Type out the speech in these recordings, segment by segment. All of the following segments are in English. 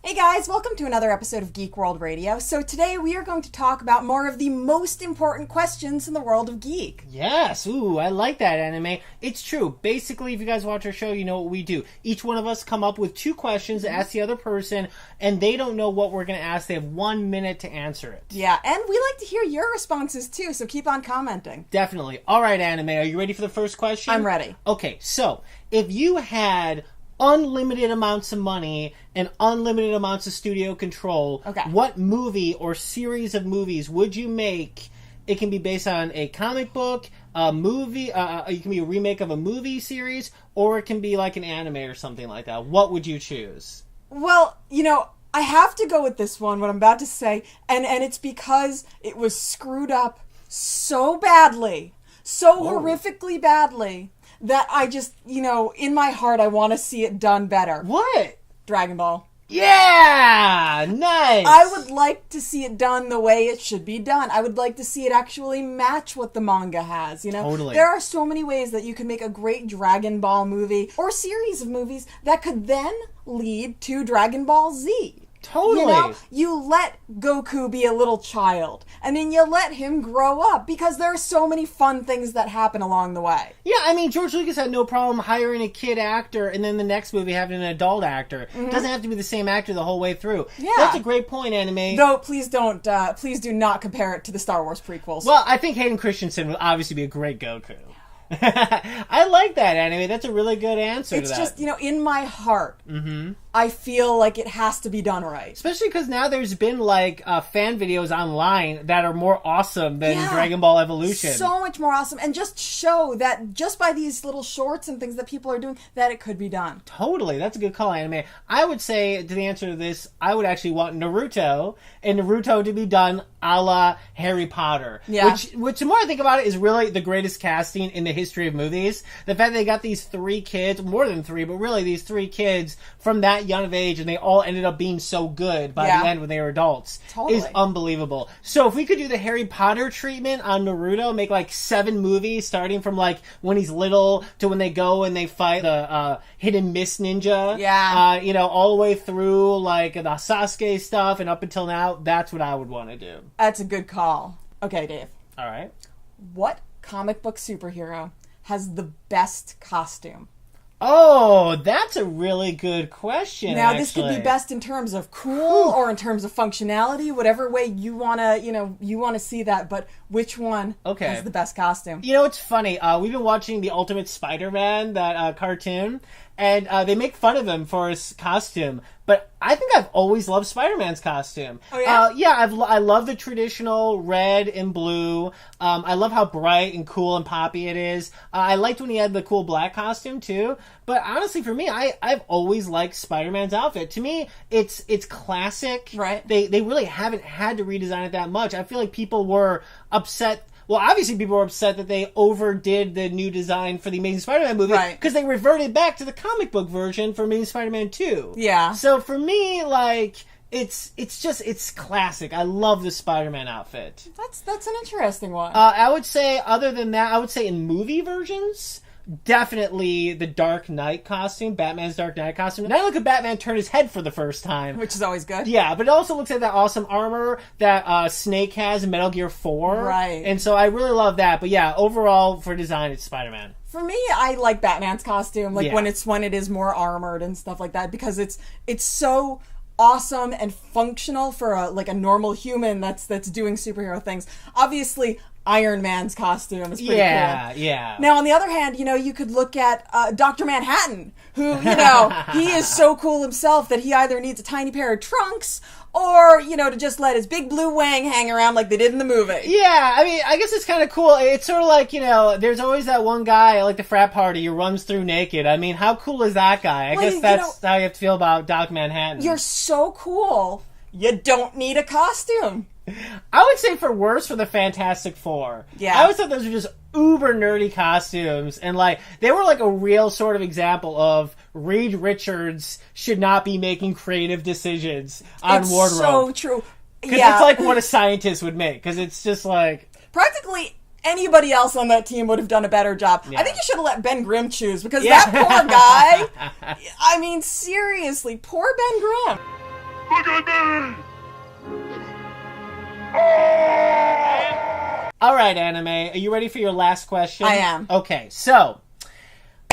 Hey guys, welcome to another episode of Geek World Radio. So today we are going to talk about more of the most important questions in the world of geek. Yes, ooh, I like that anime. It's true. Basically, if you guys watch our show, you know what we do. Each one of us come up with two questions to ask the other person, and they don't know what we're going to ask. They have 1 minute to answer it. Yeah, and we like to hear your responses too, so keep on commenting. Definitely. All right, Anime, are you ready for the first question? I'm ready. Okay, so if you had unlimited amounts of money and unlimited amounts of studio control, what movie or series of movies would you make? It can be based on a comic book, a movie, it can be a remake of a movie series, or it can be like an anime or something like that. What would you choose? Well, I have to go with this one, what I'm about to say, and it's because it was screwed up so badly, so horrifically badly, that I just, in my heart, I want to see it done better. What? Dragon Ball. Yeah! Nice! I would like to see it done the way it should be done. I would like to see it actually match what the manga has, Totally. There are so many ways that you can make a great Dragon Ball movie or series of movies that could then lead to Dragon Ball Z. Totally. You let Goku be a little child, and then you let him grow up, because there are so many fun things that happen along the way. Yeah, I mean, George Lucas had no problem hiring a kid actor and then the next movie having an adult actor. It doesn't have to be the same actor the whole way through. Yeah. That's a great point, Anime. Though, please do not compare it to the Star Wars prequels. Well, I think Hayden Christensen would obviously be a great Goku. I like that, Anime. That's a really good answer to that. It's just, in my heart, I feel like it has to be done right. Especially because now there's been, fan videos online that are more awesome than Dragon Ball Evolution. So much more awesome. And just show that just by these little shorts and things that people are doing, that it could be done. Totally. That's a good call, Anime. I would say, to the answer to this, I would actually want Naruto, and Naruto to be done a la Harry Potter. Yeah. Which, the more I think about it, is really the greatest casting in the history of movies. The fact that they got these three kids, more than three, but really these three kids from that young of age, and they all ended up being so good by the end when they were adults, is unbelievable. So if we could do the Harry Potter treatment on Naruto, make 7 movies starting from when he's little to when they go and they fight the hidden mist ninja, all the way through the Sasuke stuff and up until now, that's what I would want to do. That's a good call. Okay, Dave. All right. What comic book superhero has the best costume? Oh, that's a really good question. Now, this could be best in terms of cool or in terms of functionality, whatever way you wanna see that. But which one has the best costume? It's funny. We've been watching the Ultimate SpiderMan, that cartoon, and they make fun of him for his costume. But I think I've always loved Spider-Man's costume. Oh, yeah? I love the traditional red and blue. I love how bright and cool and poppy it is. I liked when he had the cool black costume, too. But honestly, for me, I've always liked Spider-Man's outfit. To me, it's classic. Right. They really haven't had to redesign it that much. I feel like people were upset. Well, obviously people were upset that they overdid the new design for the Amazing Spider-Man movie, because they reverted back to the comic book version for Amazing Spider-Man 2. Yeah. So for me, it's classic. I love the Spider-Man outfit. That's an interesting one. I would say, other than that, in movie versions, definitely the Dark Knight costume, Batman's Dark Knight costume. Now look at Batman turn his head for the first time. Which is always good. Yeah, but it also looks like that awesome armor that Snake has in Metal Gear 4. Right. And so I really love that. But yeah, overall, for design, it's Spider-Man. For me, I like Batman's costume, when it is more armored and stuff like that, because it's so awesome and functional for a normal human that's doing superhero things. Obviously, Iron Man's costume is pretty cool. Yeah. Now, on the other hand, you could look at Dr. Manhattan, who, he is so cool himself that he either needs a tiny pair of trunks or, to just let his big blue wang hang around like they did in the movie. Yeah, I mean, I guess it's kind of cool. It's sort of like, there's always that one guy at the frat party who runs through naked. I mean, how cool is that guy? I guess that's how you have to feel about Doc Manhattan. You're so cool. You don't need a costume. I would say for the Fantastic Four. Yeah. I always thought those were just uber nerdy costumes, and they were a real sort of example of Reed Richards should not be making creative decisions on wardrobe. It's so true. Because it's what a scientist would make, because it's just practically anybody else on that team would have done a better job. Yeah. I think you should have let Ben Grimm choose, because that poor guy, I mean, seriously, poor Ben Grimm. Look at me! All right, Anime, are you ready for your last question? I am. Okay, so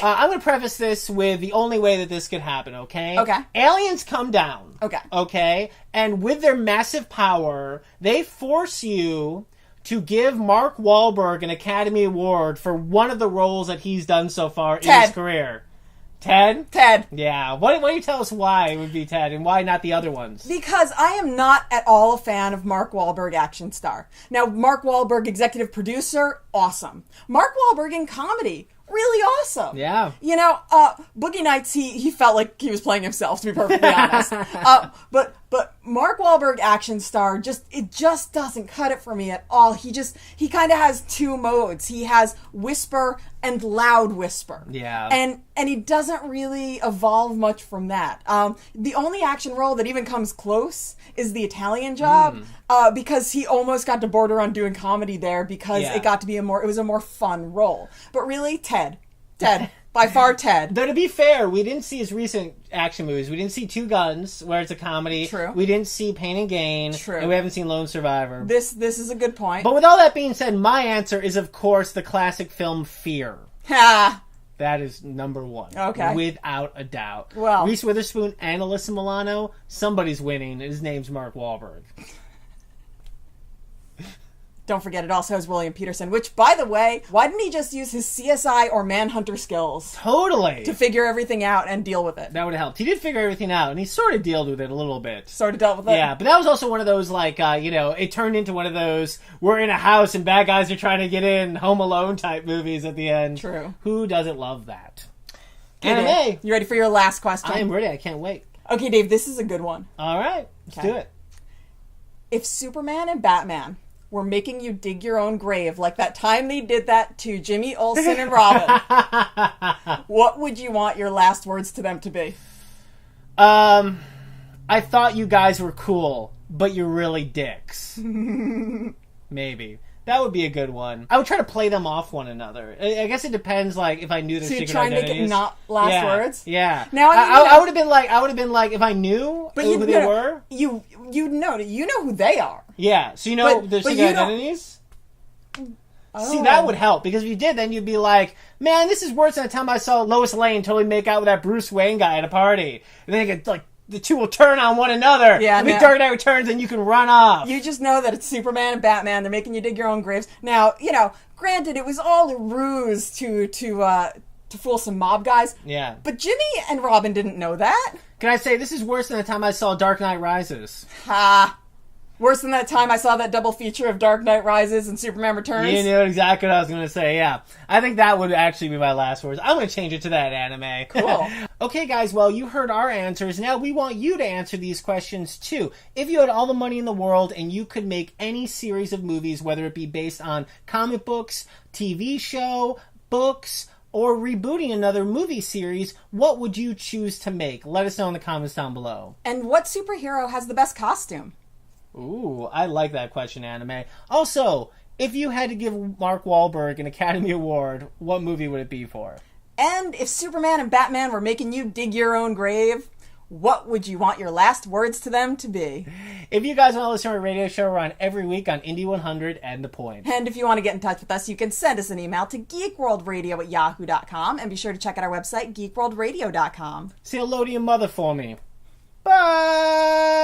I'm going to preface this with the only way that this could happen, okay? Okay. Aliens come down. Okay. Okay? And with their massive power, they force you to give Mark Wahlberg an Academy Award for one of the roles that he's done so far in his career. Ted? Ted. Yeah. Why don't you tell us why it would be Ted and why not the other ones? Because I am not at all a fan of Mark Wahlberg action star. Now, Mark Wahlberg executive producer, awesome. Mark Wahlberg in comedy, really awesome. Yeah. You know, Boogie Nights, he felt like he was playing himself, to be perfectly honest. But Mark Wahlberg action star, it just doesn't cut it for me at all. He kind of has two modes. He has whisper and loud whisper. Yeah. And he doesn't really evolve much from that. The only action role that even comes close is the Italian Job, because he almost got to border on doing comedy there because it got to be it was a more fun role. But really, Ted. By far, Ted. Though, to be fair, we didn't see his recent action movies. We didn't see Two Guns, where it's a comedy. True. We didn't see Pain and Gain. True. And we haven't seen Lone Survivor. This is a good point. But with all that being said, my answer is, of course, the classic film Fear. Ha! That is number one. Okay. Without a doubt. Well. Reese Witherspoon and Alyssa Milano, somebody's winning. His name's Mark Wahlberg. Don't forget, it also has William Peterson, which, by the way, why didn't he just use his CSI or Manhunter skills Totally. to figure everything out and deal with it? That would have helped. He did figure everything out, and he sort of dealt with it a little bit. Sort of dealt with it? Yeah, but that was also one of those, like, it turned into one of those, we're in a house and bad guys are trying to get in, Home Alone type movies at the end. True. Who doesn't love that? Okay, Anime. Dave, you ready for your last question? I am ready. I can't wait. Okay, Dave, this is a good one. All right. Let's do it. If Superman and Batman were making you dig your own grave like that time they did that to Jimmy Olsen and Robin, what would you want your last words to them to be? I thought you guys were cool, but you're really dicks. Maybe. That would be a good one. I would try to play them off one another. I guess it depends, like, if I knew their secret identities. So you're trying to make it not last words? Yeah. Now, I would have been like, if I knew who they were. You know who they are. Yeah. So you know their secret identities? Oh. See, that would help, because if you did, then you'd be like, man, this is worse than the time I saw Lois Lane totally make out with that Bruce Wayne guy at a party. And then you get, like, the two will turn on one another. Yeah, and Dark Knight Returns, and you can run off. You just know that it's Superman and Batman. They're making you dig your own graves. Now, granted, it was all a ruse to fool some mob guys. Yeah. But Jimmy and Robin didn't know that. Can I say, this is worse than the time I saw Dark Knight Rises. Ha! Worse than that time I saw that double feature of Dark Knight Rises and Superman Returns? You knew exactly what I was going to say, yeah. I think that would actually be my last words. I'm going to change it to that, Anime. Cool. Okay, guys, well, you heard our answers. Now we want you to answer these questions, too. If you had all the money in the world and you could make any series of movies, whether it be based on comic books, TV show, books, or rebooting another movie series, what would you choose to make? Let us know in the comments down below. And what superhero has the best costume? Ooh, I like that question, Anime. Also, if you had to give Mark Wahlberg an Academy Award, what movie would it be for? And if Superman and Batman were making you dig your own grave, what would you want your last words to them to be? If you guys want to listen to our radio show, we're on every week on Indie 100 and The Point. And if you want to get in touch with us, you can send us an email to geekworldradio@yahoo.com, and be sure to check out our website, geekworldradio.com. Say hello to your mother for me. Bye!